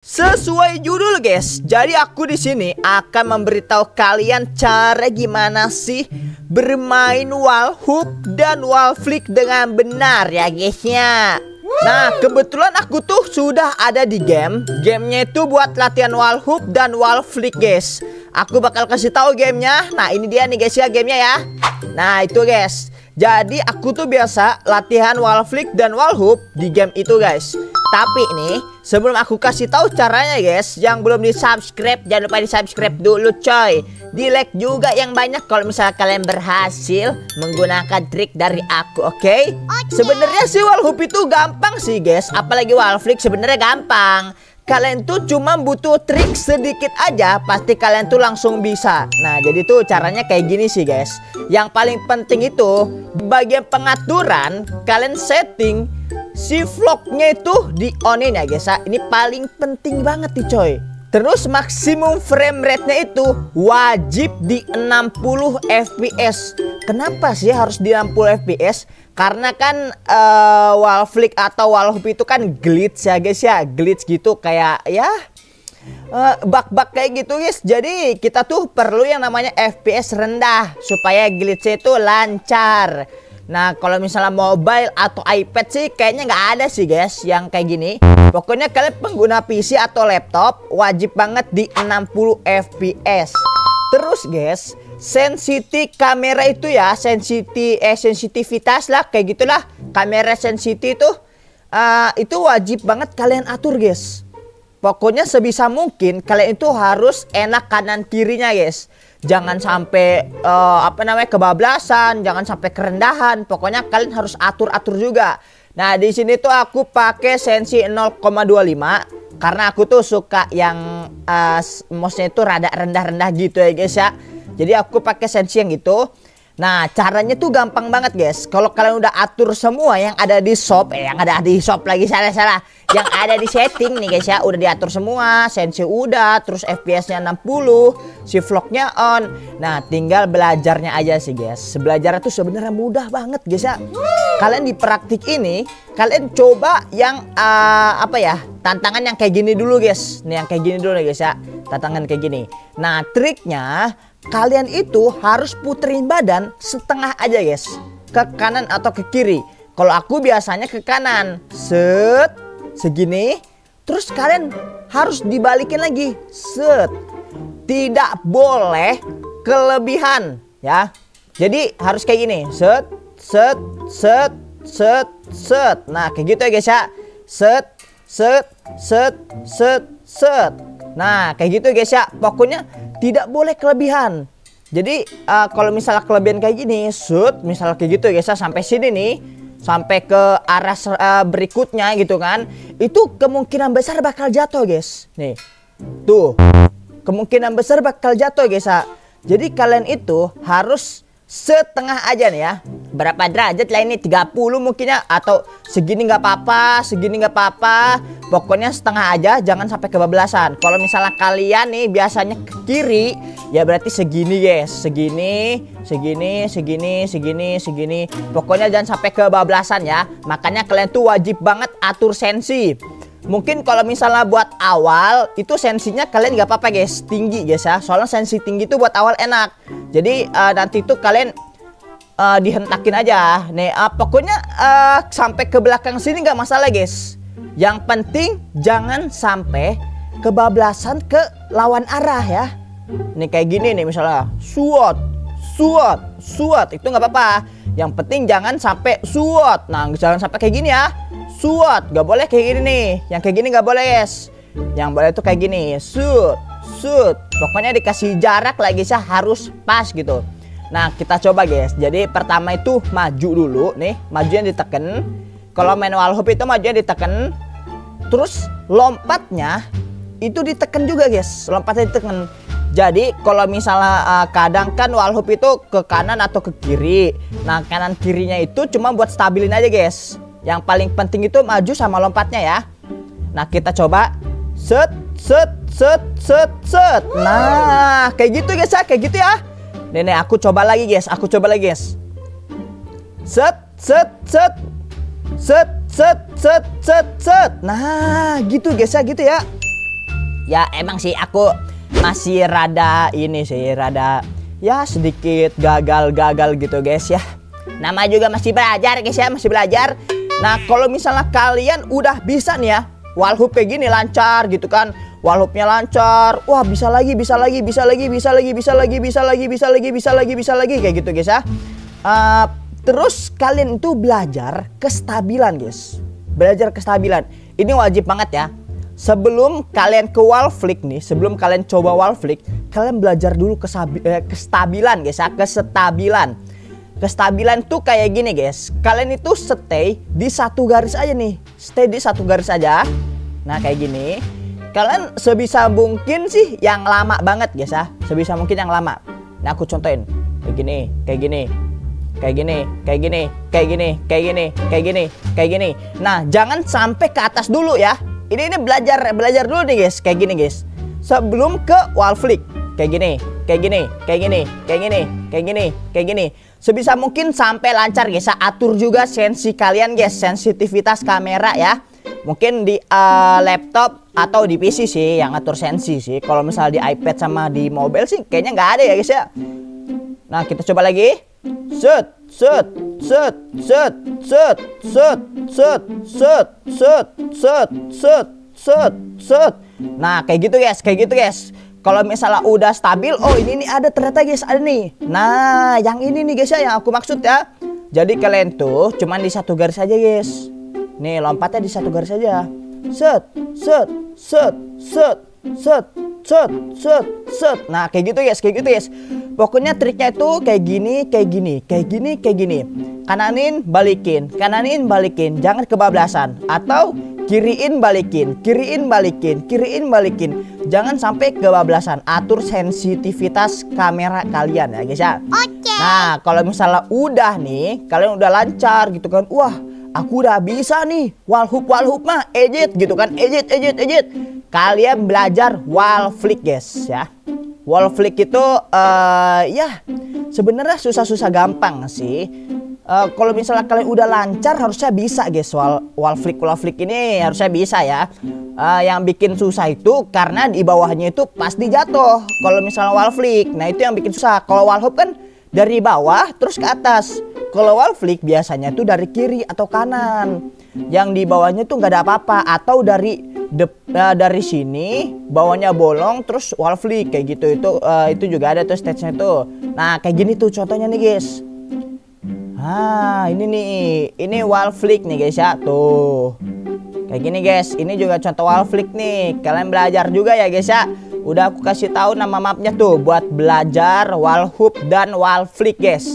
Sesuai judul guys, jadi aku di sini akan memberitahu kalian cara gimana sih bermain wall hoop dan wall flick dengan benar ya guys ya. Nah kebetulan aku tuh sudah ada di gamenya itu buat latihan wall hoop dan wall flick guys. Aku bakal kasih tahu gamenya. Nah ini dia nih guys ya gamenya ya. Nah itu guys, jadi aku tuh biasa latihan wall flick dan wall hoop di game itu guys. Tapi nih, sebelum aku kasih tahu caranya guys, yang belum di-subscribe jangan lupa di-subscribe dulu coy. Di-like juga yang banyak kalau misalnya kalian berhasil menggunakan trik dari aku, oke? Sebenarnya sih wall hoop itu gampang sih guys, apalagi wall flick sebenarnya gampang. Kalian tuh cuma butuh trik sedikit aja, pasti kalian tuh langsung bisa. Nah, jadi tuh caranya kayak gini sih guys. Yang paling penting itu bagian pengaturan, kalian setting si vlognya itu di onin ya guys. Ini paling penting banget nih coy. Terus maksimum frame rate-nya itu wajib di 60 fps. Kenapa sih harus di 60 fps? Karena kan wall flick atau wall hoop itu kan glitch ya guys ya. Glitch gitu kayak ya bug-bug kayak gitu guys. Jadi kita tuh perlu yang namanya fps rendah supaya glitch itu lancar. Nah kalau misalnya mobile atau iPad sih kayaknya nggak ada sih guys yang kayak gini. Pokoknya kalian pengguna PC atau laptop wajib banget di 60 fps. Terus guys, sensitivity kamera itu ya, sensitivitas lah kayak gitulah. Kamera sensitivity itu wajib banget kalian atur guys. Pokoknya sebisa mungkin kalian itu harus enak kanan kirinya guys. Jangan sampai kebablasan, jangan sampai kerendahan. Pokoknya kalian harus atur-atur juga. Nah, di sini tuh aku pakai sensi 0,25 karena aku tuh suka yang mouse-nya itu rada rendah-rendah gitu ya guys ya. Jadi aku pakai sensi yang itu. Nah, caranya tuh gampang banget guys. Kalau kalian udah atur semua yang ada di shop, yang ada di shop lagi salah. Yang ada di setting nih guys ya, udah diatur semua, sensi udah, terus FPS-nya 60, si vlognya on. Nah, tinggal belajarnya aja sih guys. Belajar itu sebenarnya mudah banget guys ya. Kalian di praktik ini, kalian coba yang tantangan yang kayak gini dulu guys. Nih yang kayak gini dulu nih guys ya. Tantangan kayak gini. Nah, triknya kalian itu harus puterin badan setengah aja guys, ke kanan atau ke kiri. Kalau aku biasanya ke kanan, segini. Terus kalian harus dibalikin lagi, tidak boleh kelebihan ya. Jadi harus kayak gini, nah kayak gitu ya guys ya, nah kayak gitu guys ya. Pokoknya tidak boleh kelebihan. Jadi kalau misalnya kelebihan kayak gini, misalnya kayak gitu guys ya, sampai sini nih, sampai ke arah berikutnya gitu kan, itu kemungkinan besar bakal jatuh guys. Nih, tuh, kemungkinan besar bakal jatuh guys ya. Jadi kalian itu harus setengah aja nih ya. Berapa derajat lah ini, 30 mungkin ya, atau segini nggak apa-apa, segini nggak apa-apa. Pokoknya setengah aja, jangan sampai kebablasan. Kalau misalnya kalian nih biasanya ke kiri, ya berarti segini guys, segini. Pokoknya jangan sampai kebablasan ya. Makanya kalian tuh wajib banget atur sensi. Mungkin kalau misalnya buat awal itu sensinya kalian nggak apa-apa guys, tinggi guys ya. Soalnya sensi tinggi itu buat awal enak. Jadi nanti tuh kalian dihentakin aja. Nih pokoknya sampai ke belakang sini nggak masalah guys. Yang penting jangan sampai kebablasan ke lawan arah ya. Nih kayak gini nih misalnya, suat itu nggak apa-apa. Yang penting jangan sampai suat. Nah jangan sampai kayak gini ya. Suat, gak boleh kayak gini nih. Yang kayak gini gak boleh guys. Yang boleh tuh kayak gini. Shoot. Pokoknya dikasih jarak lagi sih, harus pas gitu. Nah kita coba guys. Jadi pertama itu maju dulu nih. Majunya ditekan. Kalau main wall hoop itu majunya ditekan. Terus lompatnya itu ditekan juga guys. Lompatnya ditekan. Jadi kalau misalnya kadang kan wall hoop itu ke kanan atau ke kiri. Nah kanan kirinya itu cuma buat stabilin aja guys. Yang paling penting itu maju sama lompatnya ya. Nah kita coba. Nah kayak gitu guys ya, kayak gitu ya. Nih aku coba lagi guys, Nah gitu guys ya, gitu ya. Ya emang sih aku masih rada ini sih, rada ya sedikit gagal-gagal gitu guys ya. Nama juga masih belajar guys ya, masih belajar. Nah kalau misalnya kalian udah bisa nih ya, wall hoop kayak gini lancar gitu kan, wall hoopnya lancar, wah bisa lagi kayak gitu guys ya. Terus kalian itu belajar kestabilan guys, belajar kestabilan. Ini wajib banget ya. Sebelum kalian ke wall flick nih, sebelum kalian coba wall flick, kalian belajar dulu kestabilan guys ya, kestabilan. Kestabilan tuh kayak gini guys. Kalian itu stay di satu garis aja nih, stay di satu garis aja. Nah kayak gini. Kalian sebisa mungkin sih yang lama banget guys ya, sebisa mungkin yang lama. Nah aku contohin kayak gini, kayak gini, kayak gini, kayak gini, kayak gini, kayak gini, kayak gini, kayak gini. Nah jangan sampai ke atas dulu ya. Ini belajar dulu nih guys, kayak gini guys. Sebelum ke wall flick, kayak gini, kayak gini, kayak gini, kayak gini, kayak gini, kayak gini. Sebisa mungkin sampai lancar guys. Atur juga sensi kalian guys, sensitivitas kamera ya. Mungkin di laptop atau di PC sih yang atur sensi sih. Kalau misalnya di iPad sama di mobile sih kayaknya nggak ada ya guys ya. Nah kita coba lagi. Set, set, set, set, set, set, set, set, set, set, set, set, set. Nah kayak gitu guys, kayak gitu guys. Kalau misalnya udah stabil, oh ini nih ada ternyata guys, ada nih. Nah yang ini nih guys ya, yang aku maksud ya. Jadi kalian tuh cuman di satu garis aja guys. Nih lompatnya di satu garis aja. Set, set, set, set, set, set, set, set. Nah kayak gitu guys, kayak gitu guys. Pokoknya triknya itu kayak gini, kayak gini, kayak gini, kayak gini. Kananin, balikin, kananin, balikin. Jangan kebablasan. Atau kiriin, balikin, kiriin, balikin, kiriin, balikin. Jangan sampai kebablasan. Atur sensitivitas kamera kalian ya guys ya. Oke. Nah kalau misalnya udah nih, kalian udah lancar gitu kan. Wah aku udah bisa nih wall hoop mah edit gitu kan, edit. Kalian belajar wall flick guys ya. Wall flick itu ya sebenarnya susah-susah gampang sih. Kalau misalnya kalian udah lancar harusnya bisa guys. Wall flick ini harusnya bisa ya. Yang bikin susah itu karena di bawahnya itu pasti jatuh. Kalau misalnya wall flick, nah itu yang bikin susah. Kalau wall hoop kan dari bawah terus ke atas. Kalau wall flick biasanya tuh dari kiri atau kanan. Yang di bawahnya tuh nggak ada apa-apa. Atau dari sini bawahnya bolong terus wall flick kayak gitu. Itu juga ada tuh stage-nya tuh. Nah kayak gini tuh contohnya nih guys. Ini nih, ini wall flick nih guys ya. Tuh kayak gini guys. Ini juga contoh wall flick nih. Kalian belajar juga ya guys ya. Udah aku kasih tahu nama mapnya tuh buat belajar wall hoop dan wall flick guys.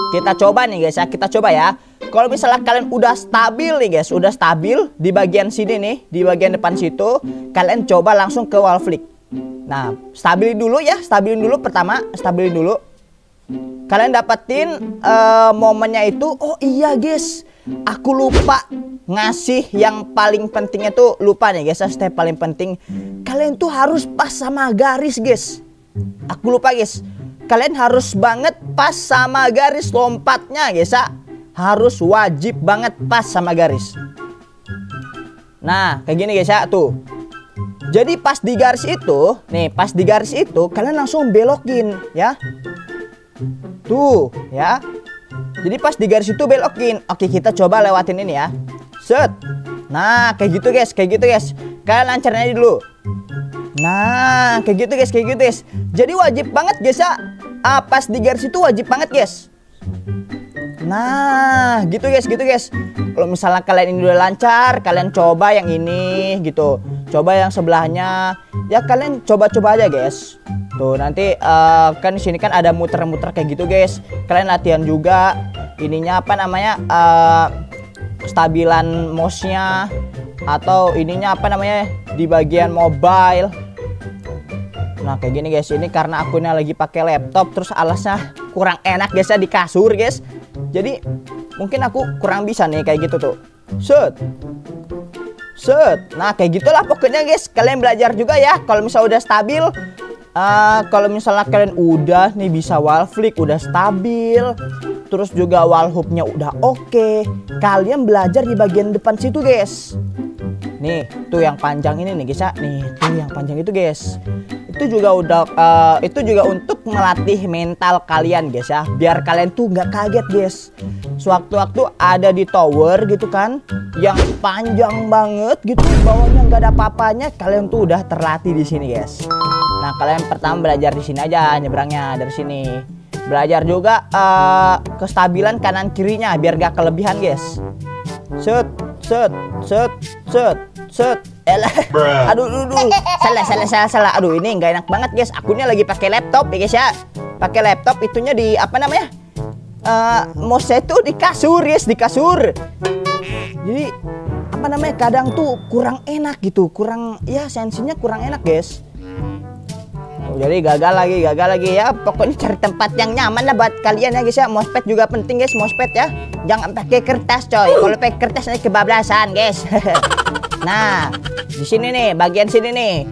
Kita coba nih guys ya, kita coba ya. Kalau misalnya kalian udah stabil nih guys, udah stabil di bagian sini nih, di bagian depan situ, kalian coba langsung ke wall flick. Nah, stabilin dulu ya, stabilin dulu pertama, stabilin dulu. Kalian dapetin momennya itu, oh iya guys, aku lupa ngasih yang paling pentingnya tuh, lupa nih guys, step paling penting. Kalian tuh harus pas sama garis guys. Aku lupa guys. Kalian harus banget pas sama garis lompatnya guys ya. Harus wajib banget pas sama garis. Nah kayak gini guys ya tuh. Jadi pas di garis itu, nih pas di garis itu kalian langsung belokin ya. Tuh ya. Jadi pas di garis itu belokin. Oke kita coba lewatin ini ya. Set. Nah kayak gitu guys, kayak gitu guys. Kalian lancarin aja dulu. Nah kayak gitu guys, kayak gitu guys. Jadi wajib banget guys ya. Pas di garis itu wajib banget guys. Nah gitu guys, gitu guys. Kalau misalnya kalian ini udah lancar, kalian coba yang ini gitu. Coba yang sebelahnya. Ya kalian coba-coba aja guys. Tuh nanti kan di sini kan ada muter-muter kayak gitu guys. Kalian latihan juga ininya apa namanya, kestabilan mouse-nya atau ininya apa namanya di bagian mobile. Nah kayak gini guys, ini karena akunnya lagi pakai laptop terus alasnya kurang enak guys ya di kasur guys. Jadi mungkin aku kurang bisa nih kayak gitu tuh. Set. Set. Nah kayak gitulah pokoknya guys. Kalian belajar juga ya kalau misalnya udah stabil. Kalau misalnya kalian udah nih bisa wall flick, udah stabil, terus juga wall hoopnya udah oke, kalian belajar di bagian depan situ guys. Nih, tuh yang panjang ini nih guys ya. Nih, tuh yang panjang itu guys. Itu juga udah itu juga untuk melatih mental kalian guys ya. Biar kalian tuh nggak kaget guys. Sewaktu-waktu ada di tower gitu kan, yang panjang banget gitu, bawahnya nggak ada apa-apanya, kalian tuh udah terlatih di sini guys. Nah, kalian pertama belajar di sini aja nyebrangnya dari sini. Belajar juga kestabilan kanan kirinya biar gak kelebihan guys. Set, set, set, set, set. Aduh, salah. Aduh, ini nggak enak banget guys. Akunnya lagi pakai laptop ya guys ya. Pakai laptop, itunya di apa namanya? Mouse itu di kasur guys, di kasur. Jadi apa namanya? Kadang tuh kurang enak gitu, kurang ya sensinya kurang enak guys. Jadi gagal lagi ya. Pokoknya cari tempat yang nyaman lah buat kalian ya guys ya. Mousepad juga penting guys, mousepad ya. Jangan pakai kertas coy. Kalau pakai kertas nanti kebablasan guys. Nah, di sini nih, bagian sini nih.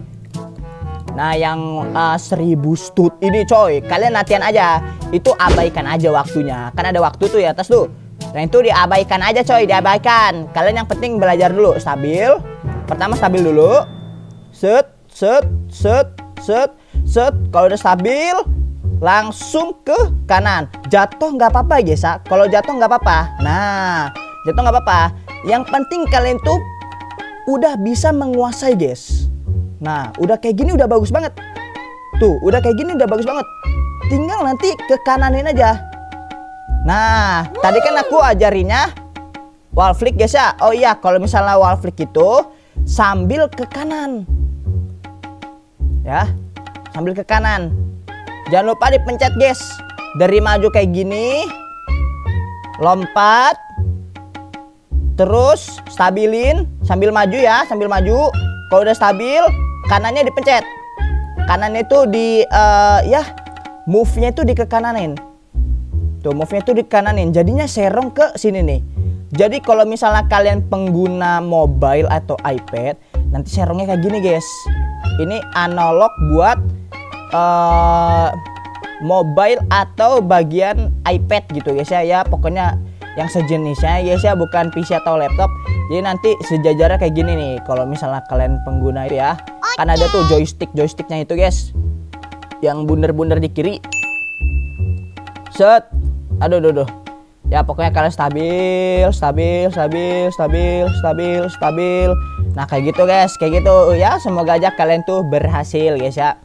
Nah, yang 1000 stud ini coy, kalian latihan aja. Itu abaikan aja waktunya. Kan ada waktu tuh ya atas tuh. Nah, itu diabaikan aja coy, diabaikan. Kalian yang penting belajar dulu stabil. Pertama stabil dulu. Set, set, set, set. Set, kalau udah stabil langsung ke kanan. Jatuh nggak apa-apa guys ya. Kalau jatuh nggak apa-apa. Nah, jatuh nggak apa-apa. Yang penting kalian tuh udah bisa menguasai guys. Nah, udah kayak gini udah bagus banget. Tuh, udah kayak gini udah bagus banget. Tinggal nanti ke kananin aja. Nah, tadi kan aku ajarinnya wall flick guys ya. Oh iya, kalau misalnya wall flick itu sambil ke kanan. Ya. Sambil ke kanan. Jangan lupa dipencet guys. Dari maju kayak gini, lompat, terus stabilin sambil maju ya, sambil maju. Kalau udah stabil, kanannya dipencet. Kanannya itu di ya, move-nya itu di ke kananin. Tuh, move-nya itu di kananin. Jadinya serong ke sini nih. Jadi kalau misalnya kalian pengguna mobile atau iPad, nanti serongnya kayak gini guys. Ini analog buat mobile atau bagian iPad gitu guys ya. Ya pokoknya yang sejenisnya guys ya, bukan PC atau laptop. Jadi nanti sejajarnya kayak gini nih. Kalau misalnya kalian pengguna itu ya, kan ada tuh joysticknya itu guys, yang bundar-bundar di kiri. Set, aduh. Ya pokoknya kalian stabil. Nah kayak gitu guys, kayak gitu ya. Semoga aja kalian tuh berhasil guys ya.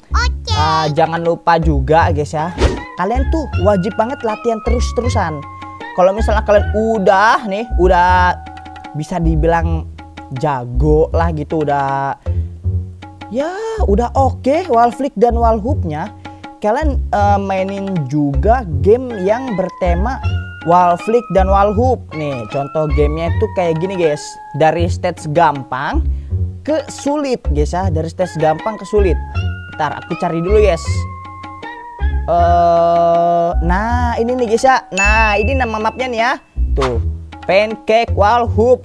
Jangan lupa juga guys ya, kalian tuh wajib banget latihan terus-terusan. Kalau misalnya kalian udah bisa dibilang jago lah gitu, udah oke wall flick dan wall hoopnya, kalian mainin juga game yang bertema wall flick dan wall hoop. Nih contoh gamenya itu kayak gini guys, dari stage gampang ke sulit guys ya, dari stage gampang ke sulit. Bentar, aku cari dulu guys. Nah ini nih guys ya. Nah ini nama mapnya nih ya. Tuh, pancake wall hoop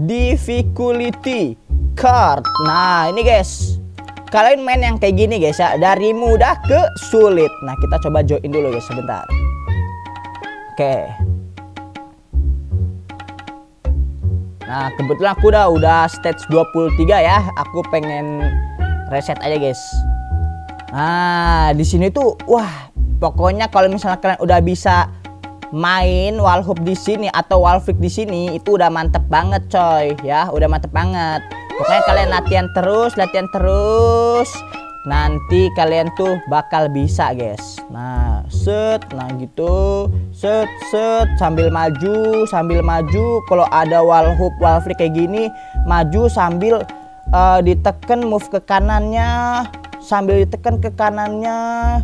difficulty card. Nah ini guys, kalian main yang kayak gini guys ya, dari mudah ke sulit. Nah kita coba join dulu guys sebentar. Oke. Nah kebetulan aku udah stage 23 ya. Aku pengen reset aja guys. Nah di sini tuh wah, pokoknya kalau misalnya kalian udah bisa main wall hoop di sini atau wall flick di sini, itu udah mantep banget coy ya, udah mantep banget. Pokoknya kalian latihan terus, nanti kalian tuh bakal bisa guys. Nah set, nah gitu, set sambil maju. Kalau ada wall hoop wall flick kayak gini, maju sambil ditekan move ke kanannya, sambil ditekan ke kanannya,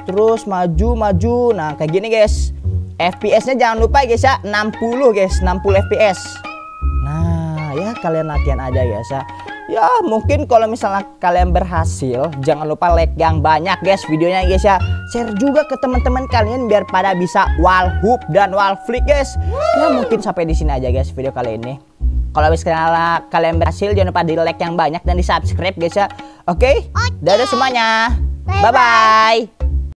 terus maju. Nah kayak gini guys. FPS-nya jangan lupa guys ya, 60 guys, 60 FPS. Nah ya kalian latihan aja guys ya. Ya mungkin kalau misalnya kalian berhasil, jangan lupa like yang banyak guys videonya guys ya. Share juga ke teman-teman kalian biar pada bisa wall hoop dan wall flick guys. Ya mungkin sampai di sini aja guys video kali ini. Kalau misalnya kalian berhasil, jangan lupa di like yang banyak dan di subscribe guys ya. Oke? Dadah semuanya. Bye bye.